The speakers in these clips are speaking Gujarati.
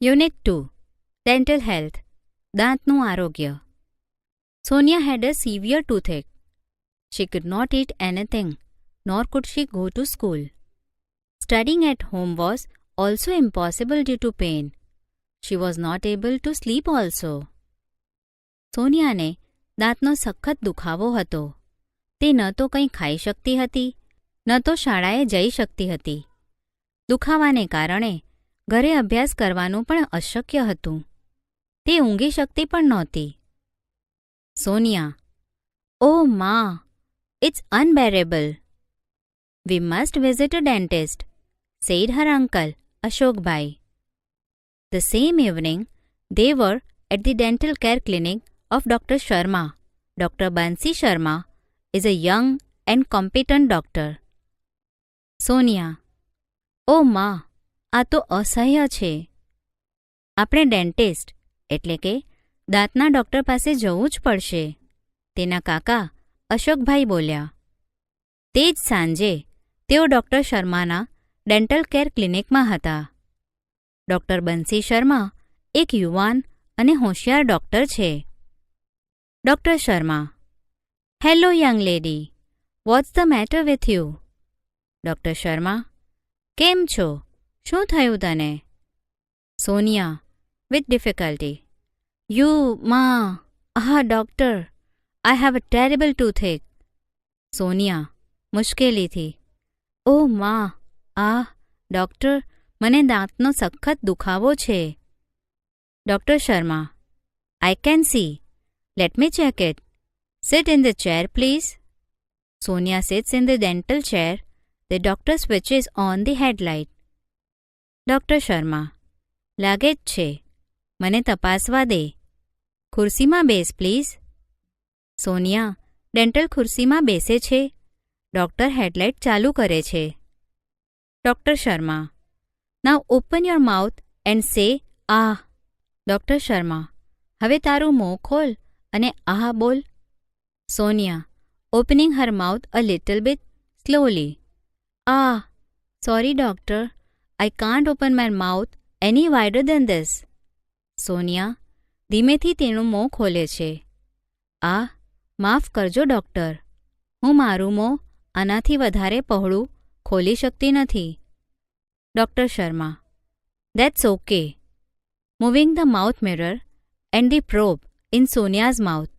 યુનિટ 2 ડેન્ટલ હેલ્થ દાંતનું આરોગ્ય. Sonia had a severe toothache. She could not eat anything, nor could she go to school. Studying at home was also impossible due to pain. She was not able to sleep also. સોનિયાને દાંતનો સખત દુખાવો હતો. તે ન તો કંઈ ખાઈ શકતી હતી, ન તો શાળાએ જઈ શકતી હતી. દુખાવાને કારણે ઘરે અભ્યાસ કરવાનું પણ અશક્ય હતું. તે ઊંઘી શકતી પણ નહોતી. Sonia, "Oh, Ma, it's unbearable. We must visit a dentist," said her uncle, Ashokbhai. The same evening, they were at the dental care clinic of Dr. Sharma. Dr. Bansi Sharma is a young and competent doctor. Sonia, "Oh, Ma, આ તો અસહ્ય છે. આપણે ડેન્ટિસ્ટ એટલે કે દાંતના ડૉક્ટર પાસે જવું જ પડશે," તેના કાકા અશોકભાઈ બોલ્યા. તે જ સાંજે તેઓ ડૉક્ટર શર્માના ડેન્ટલ કેર ક્લિનિકમાં હતા. ડૉક્ટર બંસી શર્મા એક યુવાન અને હોશિયાર ડૉક્ટર છે. Doctor Sharma: "hello young lady, what's the matter with you?" Doctor Sharma: "કેમ છો? શું થયું તને?" Sonia with difficulty: "doctor, I have a terrible toothache." Sonia મુશ્કેલીથી: "ઓહ મા, ડૉક્ટર, મને દાંતનો સખત દુખાવો છે." Doctor Sharma: "I can see. Let me check it. Sit in the chair please." Sonia sits in the dental chair. The doctor switches on the headlight. Doctor Sharma: "લાગે જ છે. મને તપાસવા દે. ખુરશીમાં બેસ પ્લીઝ." સોનિયા ડેન્ટલ ખુરશીમાં બેસે છે. ડૉક્ટર હેડલાઇટ ચાલુ કરે છે. Doctor Sharma: "now open your mouth and say ah." Doctor Sharma: "હવે તારું મોં ખોલ અને આહ બોલ." Sonia opening Har mouth a little bit slowly: sorry doctor, I can't open my mouth any wider then this." Sonia ધીમેથી તેનું મોં ખોલે છે. માફ કરજો ડૉક્ટર, હું મારું મોં આનાથી વધારે પહોળું ખોલી શકતી નથી." Doctor Sharma: "that's okay." Moving the mouth mirror and the probe in Sonia's mouth,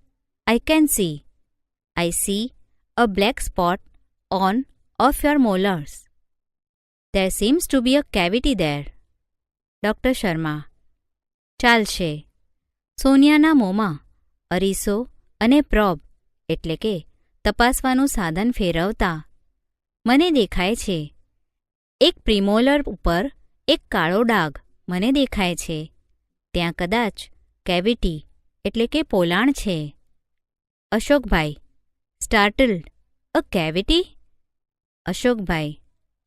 I see a black spot on of your molars. There seems to be a cavity there. Doctor Sharma: "ચાલશે." સોનિયાના મોંમાં અરીસો અને પ્રોબ એટલે કે તપાસવાનું સાધન ફેરવતા, "મને દેખાય છે. એક પ્રિમોલર ઉપર એક કાળો ડાઘ મને દેખાય છે. ત્યાં કદાચ કેવિટી એટલે કે પોલાણ છે." અશોકભાઈ સ્ટાર્ટલડ: "અ કેવિટી?" અશોકભાઈ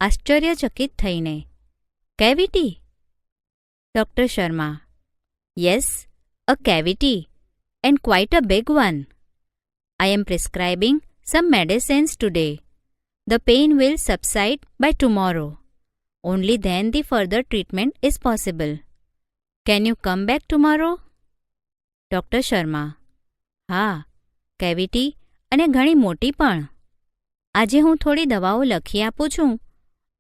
આશ્ચર્યચકિત થઈને: "cavity?" Doctor Sharma: "yes, a cavity, and quite a big one. I am prescribing some medicines today. The pain will subside by tomorrow. Only then the further treatment is possible. Can you come back tomorrow?" Doctor Sharma: "હા, કેવિટી અને ઘણી મોટી પણ. આજે હું થોડી દવાઓ લખી આપું છું.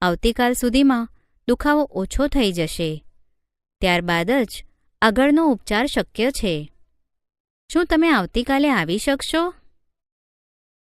આવતીકાલ સુધીમાં દુખાવો ઓછો થઈ જશે. ત્યારબાદ જ આગળનો ઉપચાર શક્ય છે. શું તમે આવતીકાલે આવી શકશો?"